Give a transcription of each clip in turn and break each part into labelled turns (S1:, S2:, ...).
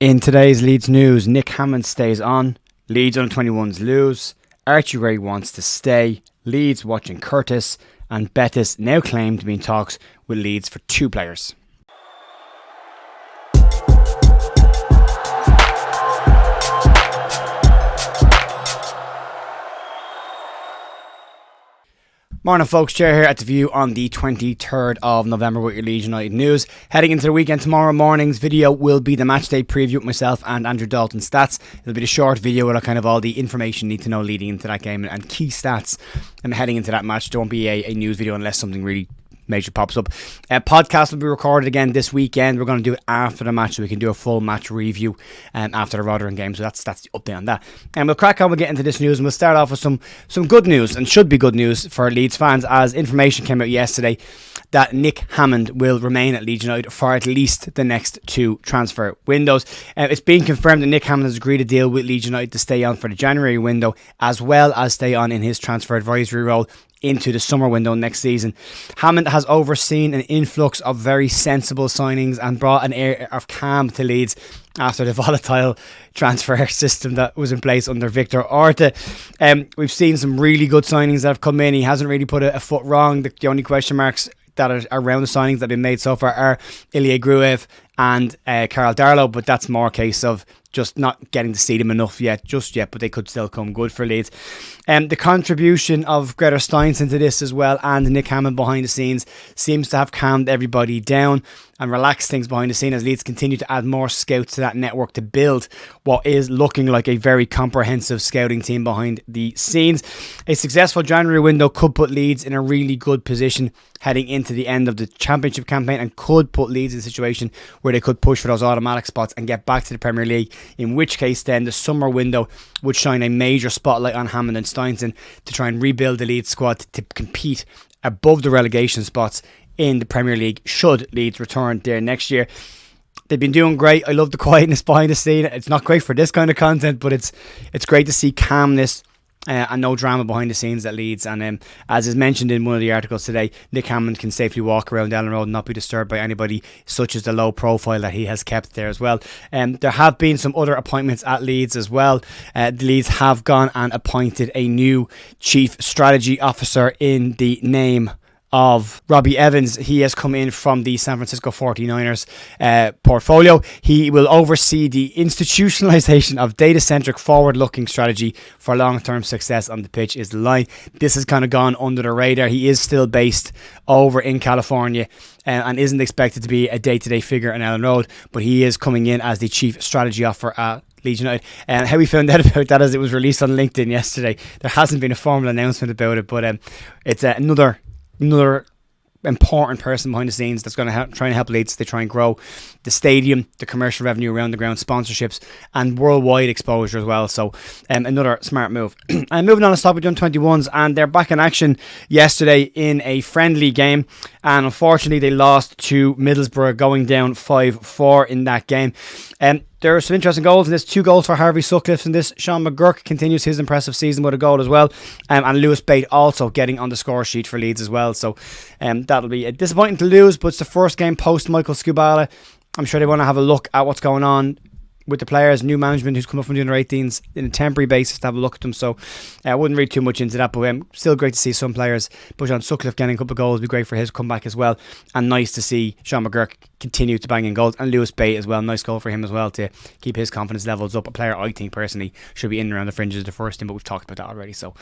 S1: In today's Leeds news, Nick Hammond stays on, Leeds u21s lose, Archie Gray wants to stay, Leeds watching Curtis, and Betis now claim to be in talks with Leeds for 2 players. Morning folks, Chair here at The View on the 23rd of November with your Leeds United news. Heading into the weekend, tomorrow morning's video will be the matchday preview with myself and Andrew Dalton stats. It'll be the short video with kind of all the information you need to know leading into that game and key stats heading into that match. There won't be a news video unless something really major pops up. Podcast will be recorded again this weekend. We're going to do it after the match so we can do a full match review after the Rotherham game. So that's the update on that. And we'll crack on, we'll get into this news, and we'll start off with some good news, and should be good news for Leeds fans, as information came out yesterday that Nick Hammond will remain at Leeds United for at least the next 2 transfer windows. It's been confirmed that Nick Hammond has agreed a deal with Leeds United to stay on for the January window, as well as stay on in his transfer advisory role into the summer window next season. Hammond has overseen an influx of very sensible signings and brought an air of calm to Leeds after the volatile transfer system that was in place under Victor Orta. We've seen some really good signings that have come in. He hasn't really put a foot wrong. The only question marks that are around the signings that have been made so far are Ilya Gruev and Karl Darlow, but that's more a case of just not getting to see them enough yet, but they could still come good for Leeds. The contribution of Greta Steins into this as well, and Nick Hammond behind the scenes, seems to have calmed everybody down and relaxed things behind the scene as Leeds continue to add more scouts to that network to build what is looking like a very comprehensive scouting team behind the scenes. A successful January window could put Leeds in a really good position heading into the end of the Championship campaign, and could put Leeds in a situation where they could push for those automatic spots and get back to the Premier League, in which case then the summer window would shine a major spotlight on Hammond and Steinson to try and rebuild the Leeds squad to compete above the relegation spots in the Premier League should Leeds return there next year. They've been doing great. I love the quietness behind the scene. It's not great for this kind of content, but it's great to see calmness and no drama behind the scenes at Leeds. And as is mentioned in one of the articles today, Nick Hammond can safely walk around Ellen Road and not be disturbed by anybody, such as the low profile that he has kept there as well. There have been some other appointments at Leeds as well. The Leeds have gone and appointed a new chief strategy officer in the name of Robbie Evans. He has come in from the San Francisco 49ers portfolio. He will oversee the institutionalization of data-centric forward-looking strategy for long-term success on the pitch is the line. This has kind of gone under the radar. He is still based over in California and isn't expected to be a day-to-day figure in Ellen Road, but he is coming in as the chief strategy officer at Leeds United. And how we found out about that is it was released on LinkedIn yesterday. There hasn't been a formal announcement about it, but it's another important person behind the scenes that's going to try and help Leeds to try and grow the stadium, the commercial revenue around the ground, sponsorships, and worldwide exposure as well. So another smart move. And moving on to stop with u21s, and they're back in action yesterday in a friendly game, and unfortunately they lost to Middlesbrough, going down 5-4 in that game. There are some interesting goals in this. 2 goals for Harvey Sutcliffe in this. Sean McGurk continues his impressive season with a goal as well. And Lewis Bate also getting on the score sheet for Leeds as well. So that'll be disappointing to lose, but it's the first game post Michael Scubala. I'm sure they want to have a look at what's going on with the players, new management who's come up from the under-18s in a temporary basis to have a look at them. So I wouldn't read too much into that, but still great to see some players. Bujan Sutcliffe getting a couple of goals would be great for his comeback as well, and nice to see Sean McGurk continue to bang in goals, and Lewis Bate as well. Nice goal for him as well to keep his confidence levels up. A player I think personally should be in and around the fringes of the first team, but we've talked about that already. So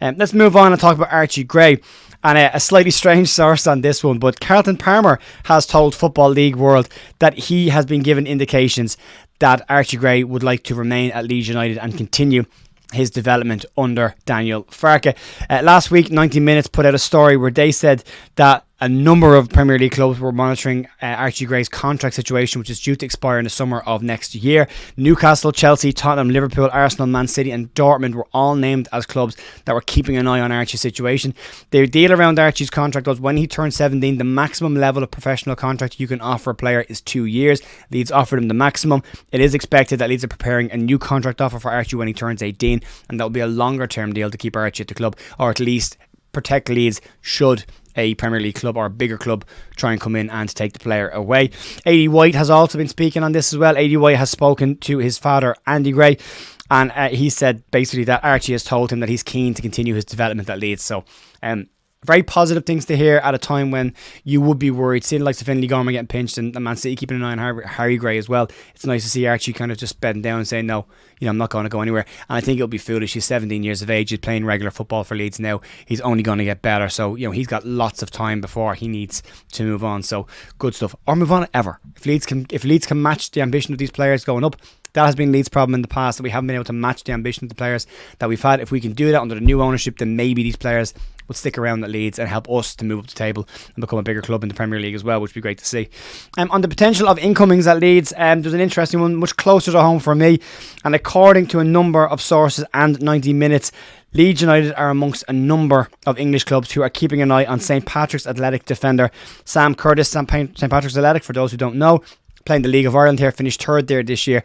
S1: let's move on and talk about Archie Gray. And a slightly strange source on this one, but Carlton Palmer has told Football League World that he has been given indications that Archie Gray would like to remain at Leeds United and continue his development under Daniel Farke. Last week, 90 Minutes put out a story where they said that a number of Premier League clubs were monitoring Archie Gray's contract situation, which is due to expire in the summer of next year. Newcastle, Chelsea, Tottenham, Liverpool, Arsenal, Man City and Dortmund were all named as clubs that were keeping an eye on Archie's situation. The deal around Archie's contract was when he turned 17, the maximum level of professional contract you can offer a player is 2 years. Leeds offered him the maximum. It is expected that Leeds are preparing a new contract offer for Archie when he turns 18, and that will be a longer term deal to keep Archie at the club, or at least protect Leeds should a Premier League club or a bigger club try and come in and take the player away. AD White has also been speaking on this as well. AD White has spoken to his father, Andy Gray, and he said basically that Archie has told him that he's keen to continue his development at Leeds. So very positive things to hear at a time when you would be worried. Seeing the likes of Finley Gorman getting pinched and Man City keeping an eye on Harry Gray as well. It's nice to see Archie kind of just bedding down and saying, no, I'm not going to go anywhere. And I think it'll be foolish. He's 17 years of age. He's playing regular football for Leeds now. He's only going to get better. So, he's got lots of time before he needs to move on. So, good stuff. Or move on ever. If Leeds can match the ambition of these players going up, that has been Leeds' problem in the past, that we haven't been able to match the ambition of the players that we've had. If we can do that under the new ownership, then maybe these players will stick around at Leeds and help us to move up the table and become a bigger club in the Premier League as well, which would be great to see. On the potential of incomings at Leeds, there's an interesting one, much closer to home for me. And according to a number of sources and 90 Minutes, Leeds United are amongst a number of English clubs who are keeping an eye on St Patrick's Athletic defender Sam Curtis. St Patrick's Athletic, for those who don't know, playing the League of Ireland here, finished third there this year.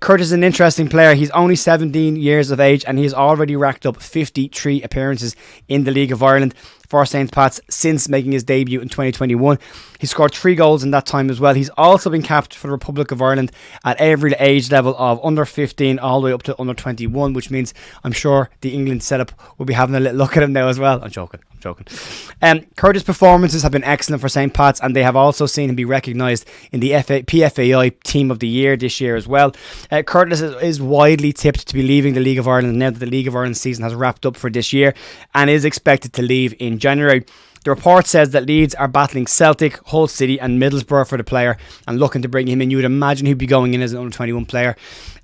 S1: Curtis is an interesting player. He's only 17 years of age and he's already racked up 53 appearances in the League of Ireland for St Pat's since making his debut in 2021. He scored 3 goals in that time as well. He's also been capped for the Republic of Ireland at every age level of under 15 all the way up to under 21, which means I'm sure the England setup will be having a little look at him now as well. I'm joking. Curtis' performances have been excellent for St Pat's, and they have also seen him be recognised in the PFAI Team of the Year this year as well. Curtis is widely tipped to be leaving the League of Ireland now that the League of Ireland season has wrapped up for this year, and is expected to leave in January. The report says that Leeds are battling Celtic, Hull City and Middlesbrough for the player and looking to bring him in. You would imagine he'd be going in as an under-21 player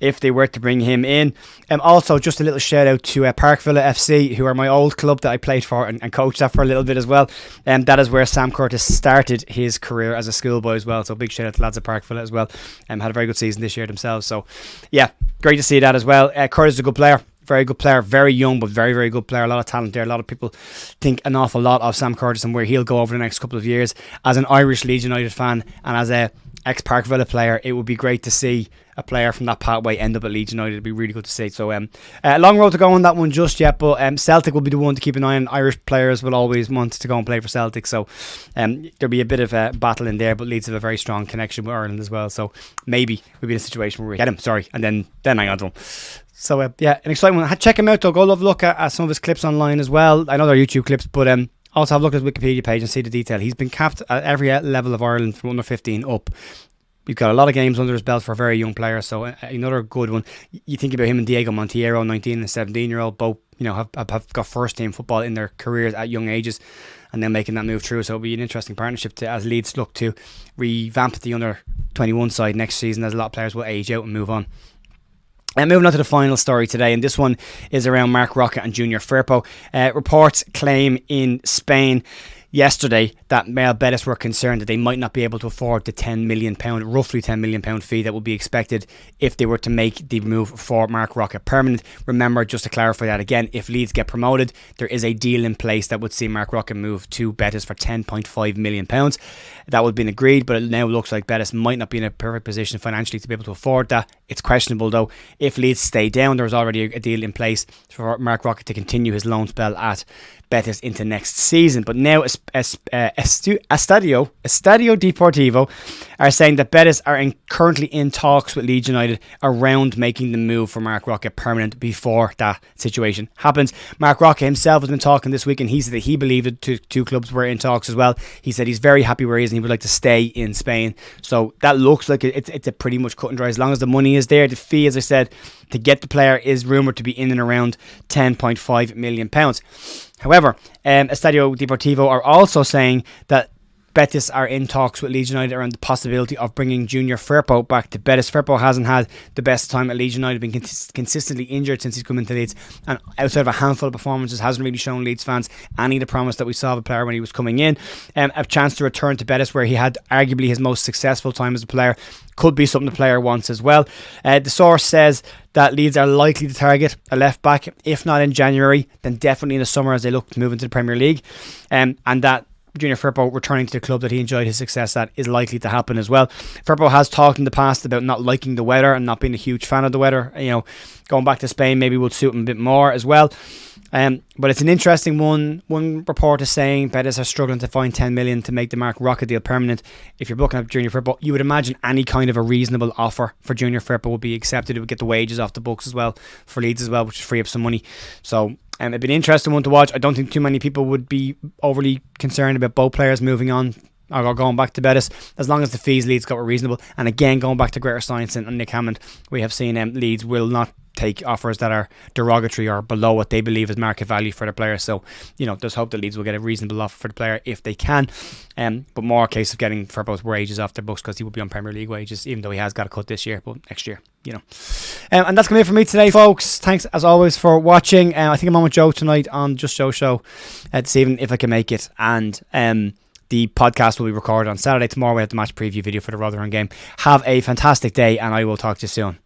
S1: if they were to bring him in. Also, just a little shout out to Park Villa FC, who are my old club that I played for and coached at for a little bit as well. That is where Sam Curtis started his career as a schoolboy as well. So big shout out to lads at Park Villa as well. Had a very good season this year themselves. So yeah, great to see that as well. Curtis is a good player. Very good player, very young but very, very good player. A lot of talent there. A lot of people think an awful lot of Sam Curtis and where he'll go over the next couple of years. As an Irish Leeds United fan and as a ex-Park Villa player, it would be great to see a player from that pathway end up at Leeds United. It'd be really good to see. So long road to go on that one just yet, but Celtic will be the one to keep an eye on. Irish players will always want to go and play for Celtic, so there'll be a bit of a battle in there, but Leeds have a very strong connection with Ireland as well, so maybe we'll be in a situation where we get him, and then hang on to him. So an exciting one. Check him out though. Go have a look at some of his clips online as well. I know they're YouTube clips, but also have a look at his Wikipedia page and see the detail. He's been capped at every level of Ireland from under 15 up. We've got a lot of games under his belt for a very young player, so another good one. You think about him and Diego Monteiro, 19 and 17-year-old, both have got first team football in their careers at young ages, and then making that move through. So it'll be an interesting partnership as Leeds look to revamp the under 21 side next season, as a lot of players will age out and move on. And moving on to the final story today, and this one is around Marc Roca and Junior Firpo. Reports claim in Spain yesterday that Real Betis were concerned that they might not be able to afford the roughly £10 million fee that would be expected if they were to make the move for Marc Roca permanent. Remember, just to clarify that again, if Leeds get promoted, there is a deal in place that would see Marc Roca move to Betis for £10.5 million. That would have been agreed, but it now looks like Betis might not be in a perfect position financially to be able to afford that. It's questionable though. If Leeds stay down, there's already a deal in place for Marc Roca to continue his loan spell at Betis into next season. But now Estadio Deportivo are saying that Betis are currently in talks with Leeds United around making the move for Marc Roca permanent before that situation happens. Marc Roca himself has been talking this week, and he said that he believed that two clubs were in talks as well. He said he's very happy where he is and he would like to stay in Spain. So that looks like it's a pretty much cut and dry. As long as the money is there, the fee, as I said, to get the player is rumoured to be in and around £10.5 million. However, Estadio Deportivo are also saying that Betis are in talks with Leeds United around the possibility of bringing Junior Firpo back to Betis. Firpo hasn't had the best time at Leeds United, been consistently injured since he's come into Leeds, and outside of a handful of performances hasn't really shown Leeds fans any of the promise that we saw of a player when he was coming in. A chance to return to Betis where he had arguably his most successful time as a player could be something the player wants as well. The source says that Leeds are likely to target a left back, if not in January, then definitely in the summer as they look to move into the Premier League, and that Junior Firpo returning to the club that he enjoyed his success at is likely to happen as well. Firpo has talked in the past about not liking the weather and not being a huge fan of the weather. Going back to Spain maybe would suit him a bit more as well. But it's an interesting one. One report is saying Betis are struggling to find 10 million to make the Roca deal permanent. If you're looking at Junior Firpo, you would imagine any kind of a reasonable offer for Junior Firpo would be accepted. It would get the wages off the books as well for Leeds as well, which would free up some money. So it'd be an interesting one to watch. I don't think too many people would be overly concerned about both players moving on or going back to Betis, as long as the fees Leeds got were reasonable. And again, going back to Greater Science and Nick Hammond, we have seen Leeds will not take offers that are derogatory or below what they believe is market value for the player. So, there's hope that Leeds will get a reasonable offer for the player if they can. But more a case of getting Firpo's wages off their books, because he will be on Premier League wages, even though he has got a cut this year, but next year, and that's going to be it for me today, folks. Thanks as always for watching. I think I'm on with Joe tonight on Just Joe Show this evening if I can make it. And the podcast will be recorded on Saturday. Tomorrow we have the match preview video for the Rotherham game. Have a fantastic day, and I will talk to you soon.